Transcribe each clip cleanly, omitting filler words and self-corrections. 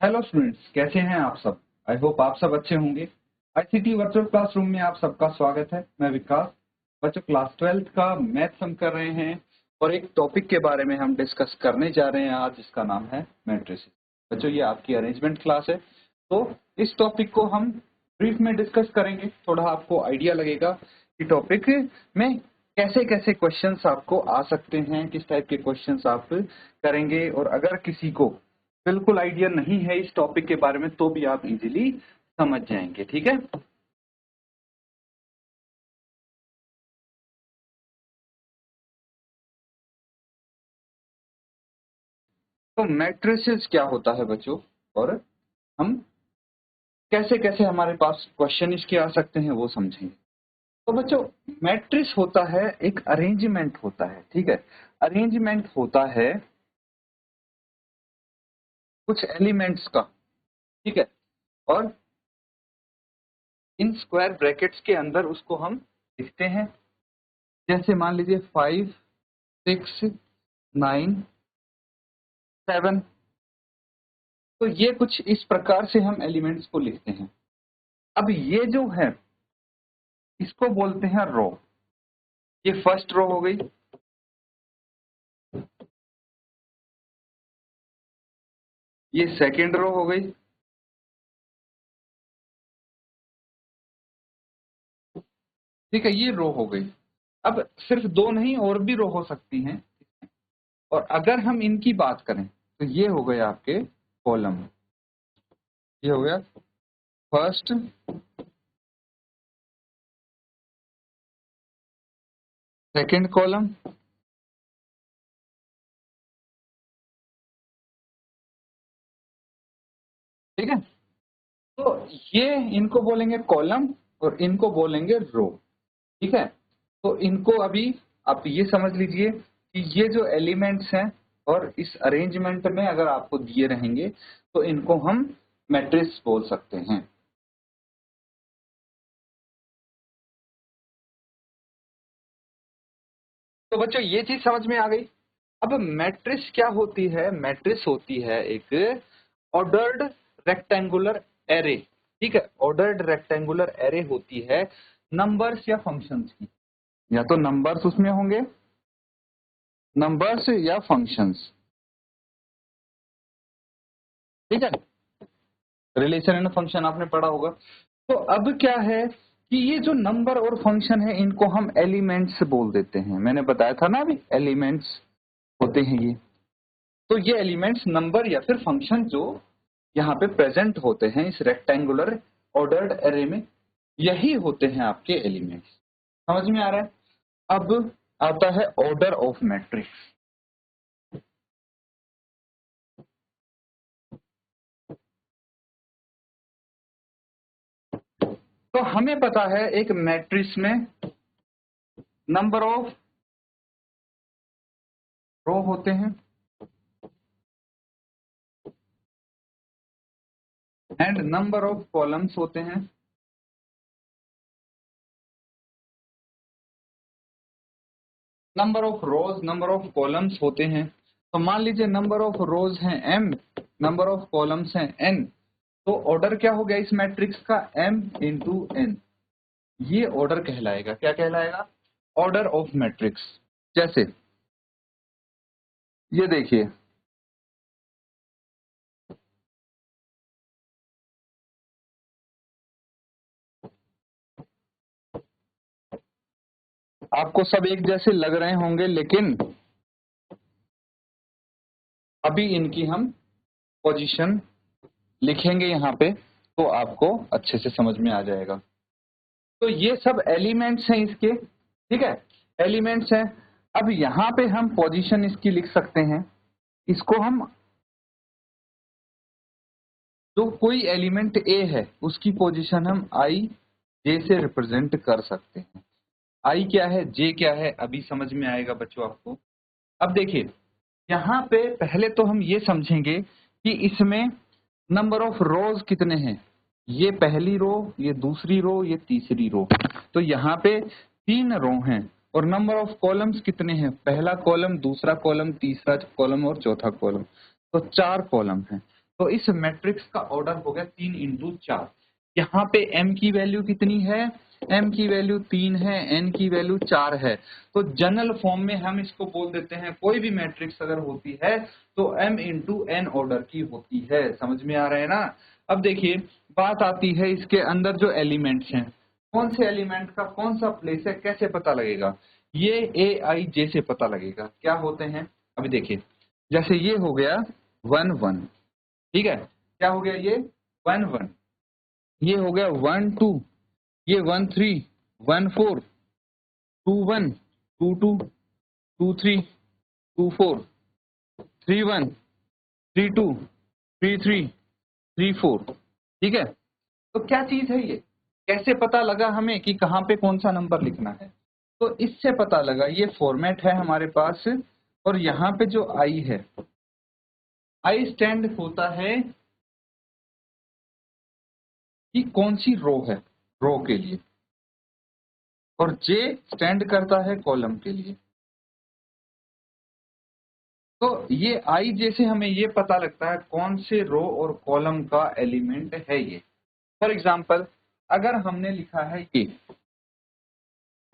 Hello students, कैसे हैं आप सब। आई होप आप सब अच्छे होंगे। आईसीटी वर्चुअल क्लासरूम में आप सबका स्वागत है। मैं विकास। बच्चों, क्लास 12th का मैथ्स हम कर रहे हैं और एक टॉपिक के बारे में हम डिस्कस करने जा रहे हैं आज, जिसका नाम है मैट्रिसेस। बच्चों, ये आपकी अरेंजमेंट क्लास है, तो इस टॉपिक को हम ब्रीफ में डिस्कस करेंगे। थोड़ा आपको आइडिया लगेगा कि टॉपिक में कैसे कैसे क्वेश्चंस आपको आ सकते हैं, किस टाइप के क्वेश्चंस आप करेंगे। और अगर किसी को बिल्कुल आइडिया नहीं है इस टॉपिक के बारे में तो भी आप इजीली समझ जाएंगे। ठीक है। तो मैट्रिसेस क्या होता है बच्चों, और हम कैसे कैसे हमारे पास क्वेश्चन इसके आ सकते हैं वो समझेंगे। तो बच्चों, मैट्रिक्स होता है एक अरेंजमेंट होता है। ठीक है। अरेंजमेंट होता है कुछ एलिमेंट्स का। ठीक है। और इन स्क्वायर ब्रैकेट्स के अंदर उसको हम लिखते हैं। जैसे मान लीजिए 5, 6, 9, 7। तो ये कुछ इस प्रकार से हम एलिमेंट्स को लिखते हैं। अब ये जो है इसको बोलते हैं रो। ये फर्स्ट रो हो गई, ये सेकंड रो हो गई, ठीक है, ये रो हो गई। अब सिर्फ दो नहीं, और भी रो हो सकती हैं। और अगर हम इनकी बात करें तो ये हो गए आपके कॉलम। ये हो गया फर्स्ट, सेकंड कॉलम, ठीक है। तो ये इनको बोलेंगे कॉलम और इनको बोलेंगे रो। ठीक है। तो इनको अभी आप ये समझ लीजिए कि ये जो एलिमेंट्स हैं और इस अरेंजमेंट में अगर आपको दिए रहेंगे तो इनको हम मैट्रिक्स बोल सकते हैं। तो बच्चों, ये चीज समझ में आ गई। अब मैट्रिक्स क्या होती है? मैट्रिक्स होती है एक ऑर्डर्ड रेक्टेंगुलर एरे। ठीक है। ऑर्डर्ड रेक्टेंगुलर एरे होती है नंबर्स या फंक्शंस की। या तो नंबर्स उसमें होंगे, नंबर्स या फंक्शंस। ठीक है। रिलेशन एंड फंक्शन आपने पढ़ा होगा। तो अब क्या है कि ये जो नंबर और फंक्शन है इनको हम एलिमेंट्स बोल देते हैं। मैंने बताया था ना अभी, एलिमेंट्स होते हैं ये। तो ये एलिमेंट्स नंबर या फिर फंक्शन जो यहाँ पे प्रेजेंट होते हैं इस रेक्टेंगुलर ऑर्डर्ड एरे में, यही होते हैं आपके एलिमेंट्स। समझ में आ रहा है? अब आता है ऑर्डर ऑफ मैट्रिक्स। तो हमें पता है एक मैट्रिक्स में नंबर ऑफ रो होते हैं एंड नंबर ऑफ कॉलम्स होते हैं। Number of rose, number of columns होते हैं। तो मान लीजिए नंबर ऑफ रोज हैं m, नंबर ऑफ कॉलम्स हैं n। तो ऑर्डर क्या हो गया इस मैट्रिक्स का? m into n। ये ऑर्डर कहलाएगा। क्या कहलाएगा? Order of matrix. जैसे ये देखिए, आपको सब एक जैसे लग रहे होंगे, लेकिन अभी इनकी हम पोजीशन लिखेंगे यहाँ पे तो आपको अच्छे से समझ में आ जाएगा। तो ये सब एलिमेंट्स हैं इसके। ठीक है। एलिमेंट्स हैं। अब यहाँ पे हम पोजीशन इसकी लिख सकते हैं। इसको हम, जो कोई एलिमेंट ए है उसकी पोजीशन हम आई जे से रिप्रेजेंट कर सकते हैं। आई क्या है, जे क्या है, अभी समझ में आएगा बच्चों आपको। अब देखिए, यहाँ पे पहले तो हम ये समझेंगे कि इसमें नंबर ऑफ रोज कितने हैं। ये पहली रो, ये दूसरी रो, ये तीसरी रो। तो यहाँ पे 3 रो हैं। और नंबर ऑफ कॉलम्स कितने हैं? पहला कॉलम, दूसरा कॉलम, तीसरा कॉलम और चौथा कॉलम। तो 4 कॉलम हैं। तो इस मैट्रिक्स का ऑर्डर हो गया 3 इंटू 4। यहाँ पे m की वैल्यू कितनी है, m की वैल्यू 3 है, n की वैल्यू 4 है। तो जनरल फॉर्म में हम इसको बोल देते हैं, कोई भी मैट्रिक्स अगर होती है तो m इंटू n ऑर्डर की होती है। समझ में आ रहा है ना। अब देखिए बात आती है इसके अंदर जो एलिमेंट्स हैं, कौन से एलिमेंट का कौन सा प्लेस है, कैसे पता लगेगा, ये aij से पता लगेगा। क्या होते हैं अभी देखिए, जैसे ये हो गया 1 1, ठीक है, क्या हो गया ये 1 1, ये हो गया 1 2, ये 1 3 1 4 2 1 2 2 2 3 2 4 3 1 3 2 3 3 3 4, ठीक है। तो क्या चीज है ये, कैसे पता लगा हमें कि कहाँ पे कौन सा नंबर लिखना है, तो इससे पता लगा ये फॉर्मेट है हमारे पास। और यहाँ पे जो आई है, आई स्टैंड होता है कि कौन सी रो है, रो के लिए, और जे स्टैंड करता है कॉलम के लिए। तो ये आई जैसे हमें ये पता लगता है कौन से रो और कॉलम का एलिमेंट है ये। फॉर एग्जांपल अगर हमने लिखा है ये,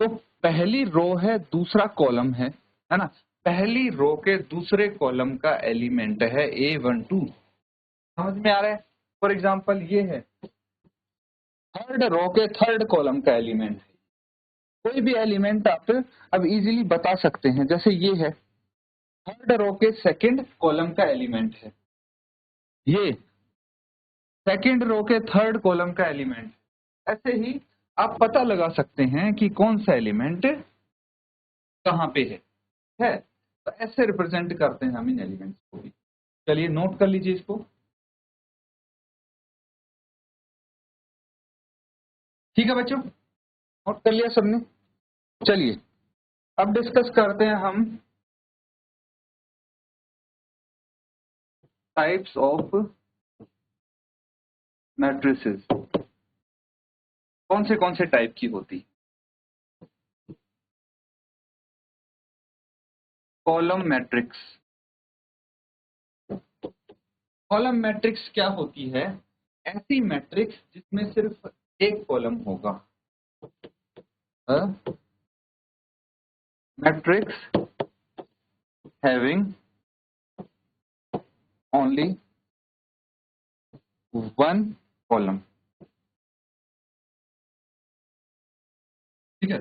तो पहली रो है दूसरा कॉलम है ना, पहली रो के दूसरे कॉलम का एलिमेंट है A12। समझ में आ रहा है। फॉर एग्जांपल ये है थर्ड रो के थर्ड कॉलम का एलिमेंट है। कोई भी एलिमेंट आप अब इजीली बता सकते हैं, जैसे ये है थर्ड रो के सेकंड कॉलम का एलिमेंट है, ये सेकंड रो के थर्ड कॉलम का एलिमेंट। ऐसे ही आप पता लगा सकते हैं कि कौन सा एलिमेंट कहाँ पे है। तो ऐसे रिप्रेजेंट करते हैं हम इन एलिमेंट्स को भी। चलिए नोट कर लीजिए इसको, ठीक है बच्चों, नोट कर लिया सबने। चलिए अब डिस्कस करते हैं हम टाइप्स ऑफ मैट्रिसेस, कौन से टाइप की होती। कॉलम मैट्रिक्स, कॉलम मैट्रिक्स क्या होती है, ऐसी मैट्रिक्स जिसमें सिर्फ एक कॉलम होगा। Matrix having only one column, ठीक है,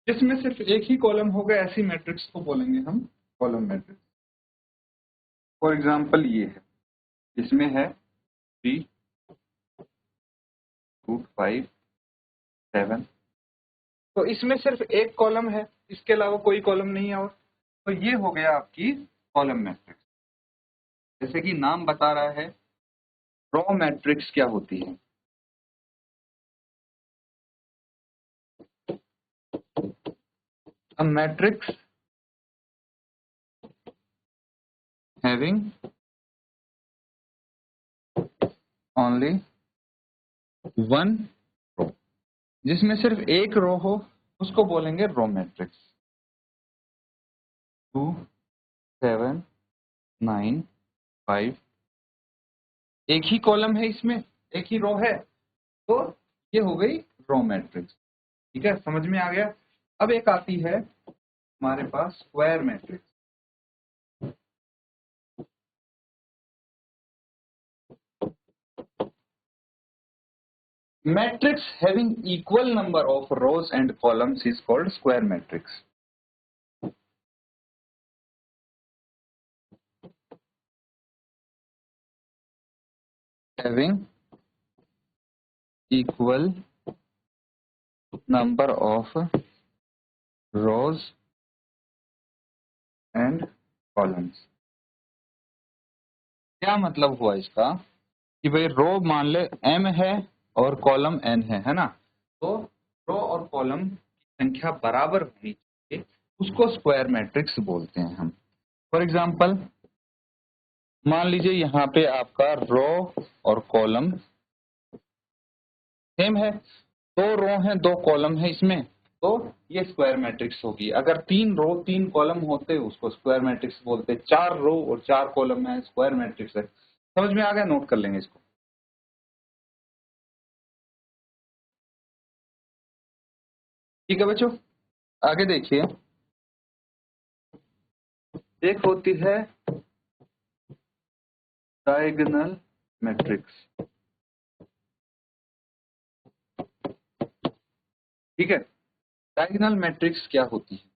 जिसमें सिर्फ एक ही कॉलम होगा, ऐसी मैट्रिक्स को बोलेंगे हम कॉलम मैट्रिक्स। फॉर एग्जांपल ये है, इसमें है 3 2 5 7, तो इसमें सिर्फ एक कॉलम है, इसके अलावा कोई कॉलम नहीं है। और तो ये हो गया आपकी कॉलम मैट्रिक्स। जैसे कि नाम बता रहा है, रो मैट्रिक्स क्या होती है, a matrix having only one row, जिसमें सिर्फ एक रो हो उसको बोलेंगे रो मैट्रिक्स। 2 7 9 5, एक ही कॉलम है इसमें, एक ही रो है, तो ये हो गई रो मैट्रिक्स। ठीक है, समझ में आ गया। अब एक आती है हमारे पास square matrix. Matrix having equal number of rows and columns is called square matrix. Having equal number of rows and columns. क्या मतलब हुआ इसका कि भाई रो मान ले m है और कॉलम n है ना, तो रो और कॉलम की संख्या बराबर होनी चाहिए, उसको स्क्वायर मैट्रिक्स बोलते हैं हम। फॉर एग्जांपल मान लीजिए यहाँ पे आपका रो और कॉलम सेम है, 2 रो हैं 2 कॉलम है इसमें, तो ये स्क्वायर मैट्रिक्स होगी। अगर 3 रो 3 कॉलम होते उसको स्क्वायर मैट्रिक्स बोलते, 4 रो और 4 कॉलम है स्क्वायर मैट्रिक्स है। समझ में आ गया? नोट कर लेंगे इसको। ठीक है बच्चों, आगे देखिए। एक होती है डायगोनल मैट्रिक्स। ठीक है, डायगोनल मैट्रिक्स क्या होती है?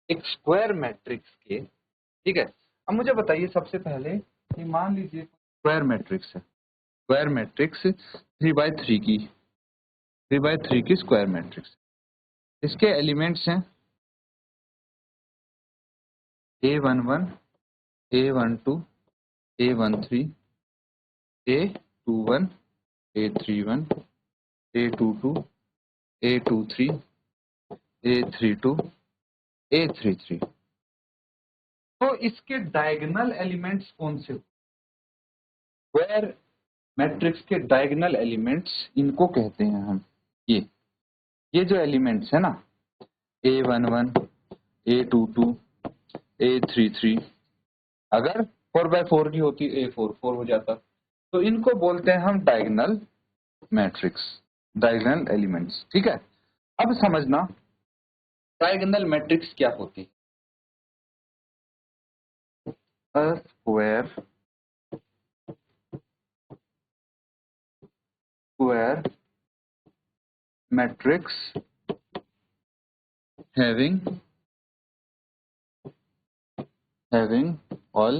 एक स्क्वायर मैट्रिक्स के, ठीक है। अब मुझे बताइए सबसे पहले कि मान लीजिए स्क्वायर मैट्रिक्स है, स्क्वायर मैट्रिक्स 3 by 3 की, 3 by 3 की स्क्वायर मैट्रिक्स। इसके एलिमेंट्स हैं A11, A12, A13, A21, A31, A22, A23, A32, A33। तो इसके डायगोनल एलिमेंट्स कौन से? स्क्वायर मैट्रिक्स के डायगोनल एलिमेंट्स इनको कहते हैं हम। ये जो एलिमेंट्स है ना, A11, A22, A33, अगर 4 by 4 की होती A44 हो जाता, तो इनको बोलते हैं हम डायगोनल मैट्रिक्स, डायगोनल एलिमेंट्स। ठीक है, अब समझना डायगोनल मैट्रिक्स क्या होती है। A square matrix having all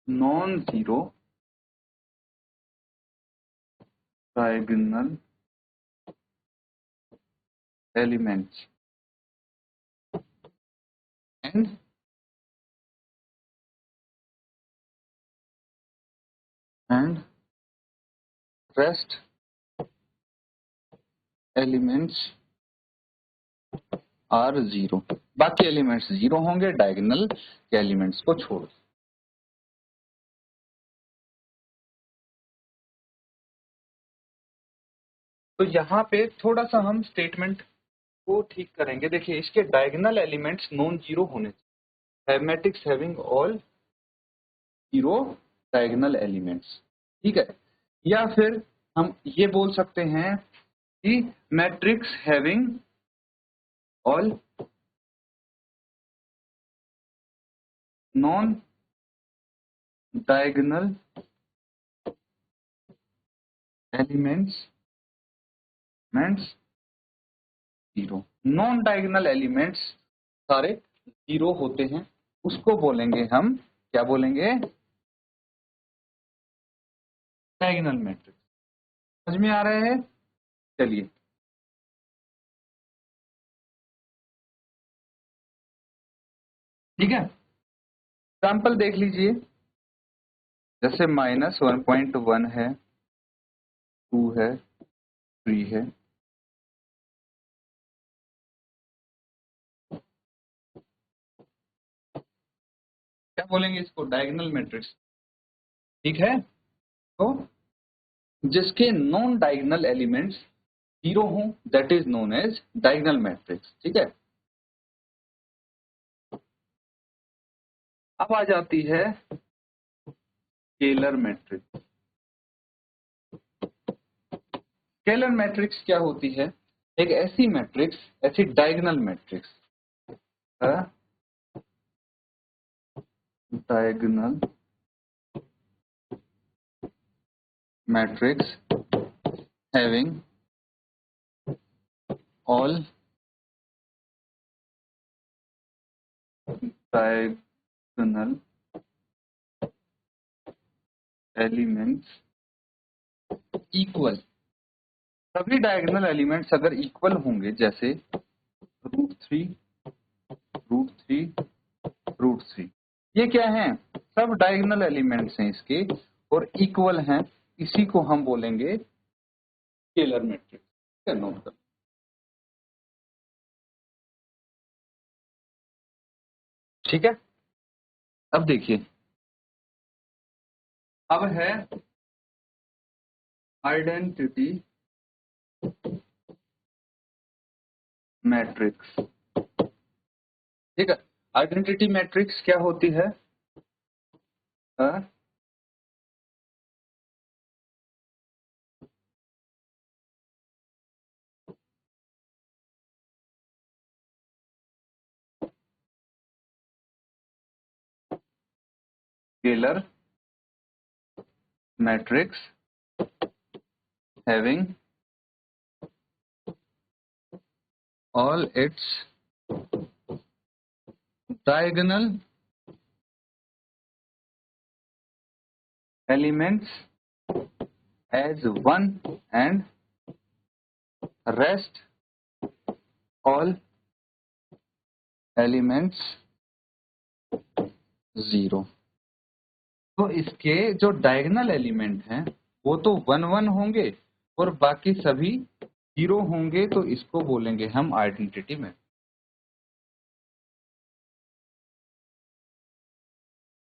non-zero diagonal elements and rest elements are zero। बाकी एलिमेंट्स जीरो होंगे डायगोनल के एलिमेंट्स को छोड़। तो यहाँ पे थोड़ा सा हम स्टेटमेंट को ठीक करेंगे। देखिए, इसके डायगोनल एलिमेंट्स नॉन जीरो होने चाहिए, matrix having all zero diagonal elements. ठीक है, या फिर हम ये बोल सकते हैं कि matrix having all non diagonal elements zero. Non diagonal elements सारे जीरो होते हैं, उसको बोलेंगे हम, क्या बोलेंगे? Diagonal matrix. समझ में आ रहे हैं? चलिए, ठीक है, एग्जाम्पल देख लीजिए। जैसे -1.1 है, 2 है, 3 है। क्या बोलेंगे इसको? Diagonal matrix. ठीक है, तो जिसके नॉन डायगोनल एलिमेंट्स जीरो हों, that is known as diagonal matrix. ठीक है, अब आ जाती है स्केलर मैट्रिक्स। स्केलर मैट्रिक्स क्या होती है? एक ऐसी मैट्रिक्स, ऐसी diagonal matrix, diagonal matrix having all diagonal elements equal. सभी डायगोनल एलिमेंट्स अगर इक्वल होंगे, जैसे √3, √3, √3, ये क्या है? सब डायगोनल एलिमेंट्स हैं इसके और इक्वल हैं, इसी को हम बोलेंगे स्केलर मैट्रिक्स। नोट कर। ठीक है, अब देखिए, अब है आइडेंटिटी मैट्रिक्स। ठीक है, आइडेंटिटी मैट्रिक्स क्या होती है? a scalar matrix having all its diagonal elements as 1 and rest all elements 0। तो इसके जो डायगोनल एलिमेंट हैं वो तो 1 1 होंगे और बाकी सभी 0 होंगे, तो इसको बोलेंगे हम आइडेंटिटी मैट्रिक्स।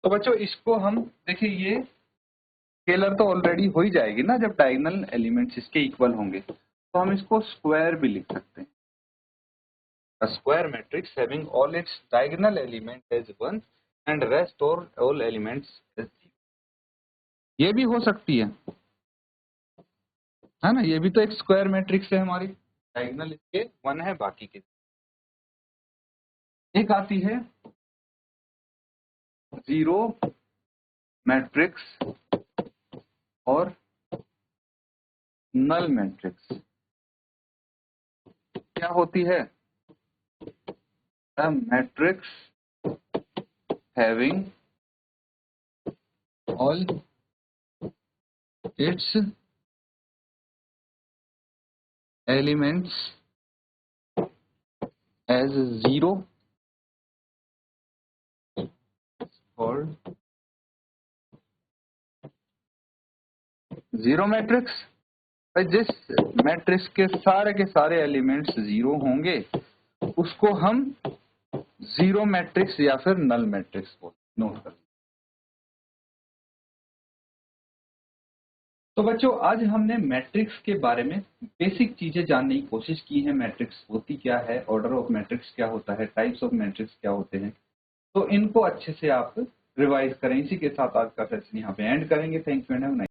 तो बच्चों इसको हम देखिए, ये स्केलर तो ऑलरेडी हो ही जाएगी ना जब डायगोनल एलिमेंट्स इसके इक्वल होंगे, तो हम इसको स्क्वायर भी लिख सकते हैं। A square matrix having all its diagonal elements as 1 and rest all elements as 0। ये भी हो सकती है ना, ये भी तो एक स्क्वायर मैट्रिक्स है हमारी, डायगोनल इसके 1 है बाकी के। एक आती है 0 मैट्रिक्स और नल मैट्रिक्स। क्या होती है? A matrix having all its elements as 0 called zero matrix. जिस मैट्रिक्स के सारे एलिमेंट्स 0 होंगे उसको हम जीरो मैट्रिक्स या फिर नल मैट्रिक्स को नोट कर। तो बच्चों आज हमने मैट्रिक्स के बारे में बेसिक चीजें जानने की कोशिश की है। मैट्रिक्स होती क्या है, ऑर्डर ऑफ मैट्रिक्स क्या होता है, टाइप्स ऑफ मैट्रिक्स क्या होते हैं, तो इनको अच्छे से आप रिवाइज करें। इसी के साथ आज का सेशन यहाँ पे एंड करेंगे। Thank you and have a nice day.